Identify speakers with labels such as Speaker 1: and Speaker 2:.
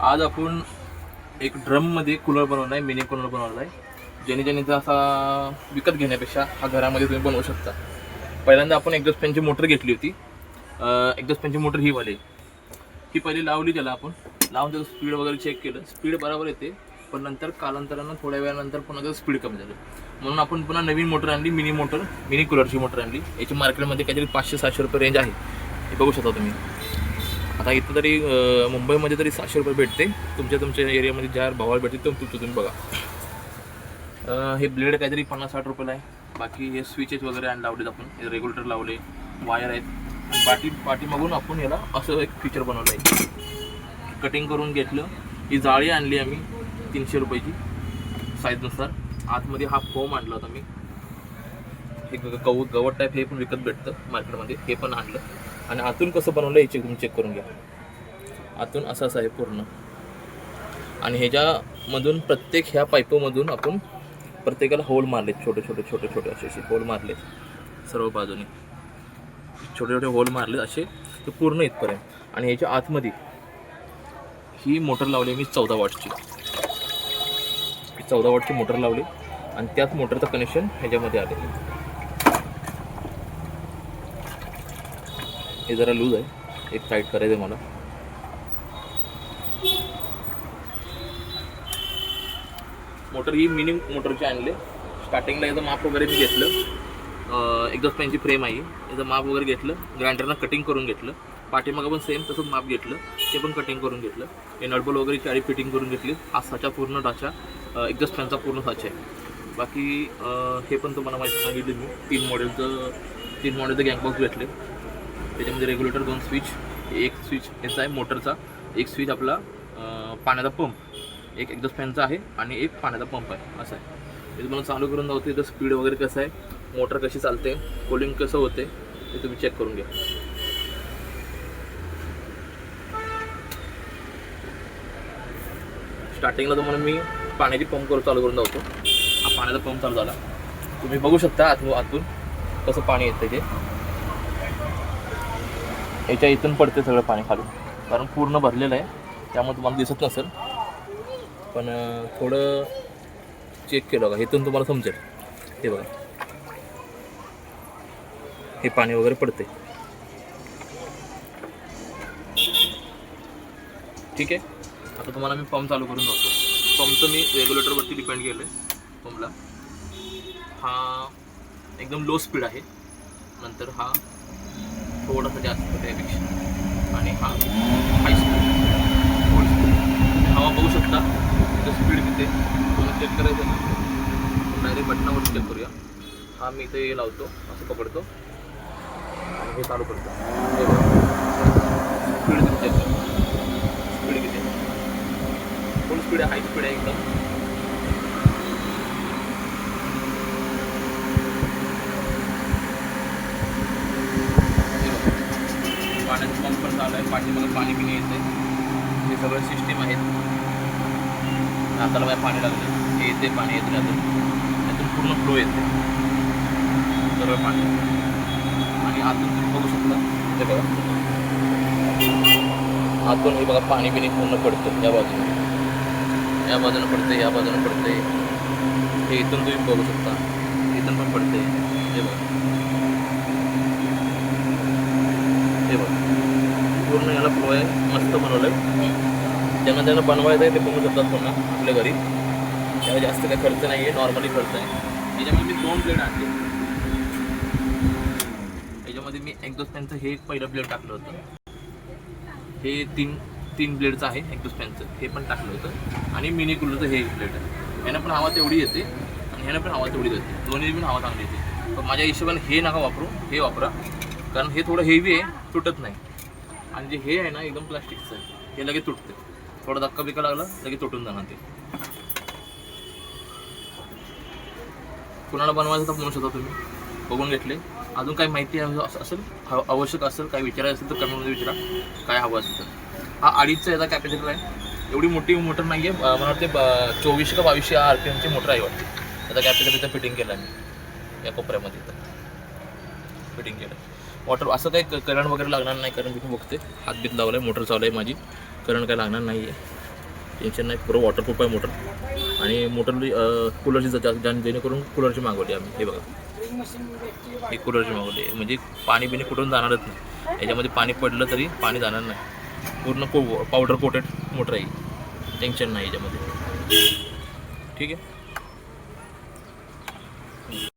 Speaker 1: आज आपण एक ड्रममध्ये कूलर बनवला आहे, मिनी कूलर बनवला आहे, ज्याने असा विकत घेण्यापेक्षा हा घरामध्ये तुम्ही बनवू शकता. पहिल्यांदा आपण एक्झॉस्ट फॅनची मोटर घेतली होती. एक्झॉस्ट फॅनची मोटर ही वाली ही पहिली लावली, त्याला आपण लावून त्याचं स्पीड वगैरे चेक केलं. स्पीड बरोबर येते, पण नंतर कालांतरानं थोड्या वेळानंतर पुन्हा त्याचं स्पीड कमी झालं. म्हणून आपण पुन्हा नवीन मोटर आणली, मिनी कूलरची मोटर आणली. याची मार्केटमध्ये काहीतरी 500-700 रुपये रेंज आहे, हे बघू शकता तुम्ही. आता इथं तरी मुंबईमध्ये तरी 700 रुपये भेटते. तुमच्या एरियामध्ये ज्या भावाला भेटते तुम्ही बघा. हे ब्लेड काहीतरी 50-60 रुपयाला आहे. बाकी हे स्विचेस वगैरे आणि लावलेत आपण, हे रेग्युलेटर लावले, वायर आहेत. आणि पाठीमागून आपण याला असं एक फीचर बनवलं आहे. कटिंग करून घेतलं. ही जाळी आणली आम्ही 300 रुपयाची साईजनुसार. आतमध्ये हा फोम आणला होता मी. हे गवत टाईप हे पण विकत भेटतं मार्केटमध्ये, हे पण आणलं. आणि आतून कसं बनवलं हे तुम्ही चेक करून घ्या. आतून असं आहे पूर्ण. आणि ह्याच्यामधून प्रत्येक ह्या पाईपमधून आपण प्रत्येकाला होल मारले, छोटे असे होल मारले. सर्व बाजूने छोटे होल मारले असे ते पूर्ण इथपर्यंत. आणि ह्याच्या आतमध्ये ही मोटर लावली मी 14 वॉटची. 14 वॉटची मोटर लावली आणि त्याच मोटरचं कनेक्शन ह्याच्यामध्ये आले. हे जरा लूज आहे, एक टाईट करायचं आहे मला. मोटर ही मिनी मोटरची आणले. स्टार्टिंगला याचं माप वगैरे मी घेतलं. एक्झॉस्ट फॅनची फ्रेम आहे, याचं माप वगैरे घेतलं. ग्राइंडरनं कटिंग करून घेतलं. पाठीमागं पण सेम तसंच माप घेतलं, ते पण कटिंग करून घेतलं. हे नटबोल वगैरे चाळी फिटिंग करून घेतली. हा साचा पूर्ण ढाचा एक्झॉस्ट फॅनचा पूर्ण साचा आहे. बाकी हे पण तुम्हाला माहिती सांगितलं मी. 3 मॉडेलचं गँगबॉक्स भेटले. त्याच्यामध्ये रेग्युलेटर 2 स्विच, एक स्विच याचा आहे मोटरचा, एक स्विच आपला पाण्याचा पंप, एक एक्झॉस्ट फॅनचा आहे आणि एक पाण्याचा पंप आहे. असं आहे. हे तुम्हाला चालू करून दाखवते. इथं स्पीड वगैरे कसं आहे, मोटर कशी चालते, कूलिंग कसं होते ते तुम्ही चेक करून घ्या. स्टार्टिंगला तुम्हाला मी पाण्याची पंप चालू करून दाखवतो. हा पाण्याचा पंप चालू झाला, तुम्ही बघू शकता आतून कसं पाणी येतं ते. याच्या इथून पडते सगळं पाणी खालून, कारण पूर्ण भरलेलं आहे, त्यामुळे तुम्हाला दिसत नसेल. पण थोडं चेक केलं बघा, इथून तुम्हाला समजेल. हे बघा, हे पाणी वगैरे पडते. ठीक आहे. आता तुम्हाला मी पंप चालू करून दाखवतो. पंपचं मी रेग्युलेटरवरती डिपेंड केलं आहे. पंपला हा एकदम लो स्पीड आहे, नंतर हा थोडासा जास्त त्यापेक्षा, आणि हा हाय स्पीड. हवा बघू शकता, इथं स्पीड किती तुम्हाला चेक करायचं ना, डायरेक्ट बटनावर चेक करूया. हा मी इथे लावतो, असं पकडतो आणि हे चालू करतो. स्पीड किती चेक करा, स्पीड किती, फुल स्पीड आहे, हाय स्पीड आहे एकदम. पाण्याचं पंप पण चालू आहे, पाठीमागं पाणी पिणे येते. हे सगळं सिस्टीम आहेत. हाताला माझ्या पाणी लागलं, हे येते, पाणी येते त्यातून पूर्ण फ्लो येते सर्व पाणी. आणि आतून तुम्ही बघू शकता, हे बघा आतून हे बघा पाणी पिणे पूर्ण पडतं. या बाजूने पडते, या बाजूने पडते. हे इथून तुम्ही बघू शकता, इथून पण पडते. हे बघा, हे बघा पूर्ण याला फ्लो आहे. मस्त बनवलं आहे. ज्यांना बनवायचं आहे ते बनवू शकतात पुन्हा आपल्या घरी. त्याला जास्त काही खर्च नाही आहे, नॉर्मली खर्च आहे. याच्यामध्ये मी 2 ब्लेड आणले. याच्यामध्ये मी एक्झॉस्ट फॅनचं हे पहिलं ब्लेड टाकलं होतं. हे तीन ब्लेडचं आहे एक्झॉस्ट फॅनचं, हे पण टाकलं होतं. आणि मिनी कूलरचं हे ब्लेड आहे. ह्यानं पण हवा तेवढी येते आणि ह्यानं पण हवा तेवढी येते, दोन्ही पण हवा चांगली येते. पण माझ्या हिशोबाने हे नका वापरू, हे वापरा, कारण हे थोडं हेवी आहे, तुटत नाही. आणि जे हे आहे ना एकदम प्लास्टिकचं आहे, हे लगेच तुटते. थोडा धक्का बिक्का लागला लगेच तुटून जाणार ते. कुणाला बनवायचं तर बनवू शकता तुम्ही. बघून घेतले. अजून काही माहिती असेल, आवश्यक असेल, काही विचारायचं असेल तर कमेंटमध्ये विचारा, काय हवं असेल तर. हा 2.5चा याचा कॅपॅसिटर आहे. एवढी मोठी मोटर नाही आहे, मला वाटते 24 का 22 RPMची मोटर आहे वाटते. त्याचा कॅपॅसिटर इथं फिटिंग केला आहे मी, या कोपऱ्यामध्ये इथं फिटिंग केलं. वॉटर असं काही करंट वगैरे लागणार नाही, कारण मी बघते हात बीत लावलं आहे, मोटर चालू आहे माझी, करंट काय लागणार नाही आहे. टेन्शन नाही, पुरं वॉटरप्रूफ आहे मोटर. आणि मोटर कूलरची जेणेकरून कूलरची मागवली आम्ही. हे बघा, ही कूलरची मागवली आहे, म्हणजे पाणी बिणी कुठून जाणारच नाही. याच्यामध्ये पाणी पडलं तरी पाणी जाणार नाही. पूर्ण पावडर कोटेड मोटर आहे, टेन्शन नाही याच्यामध्ये. ठीक आहे.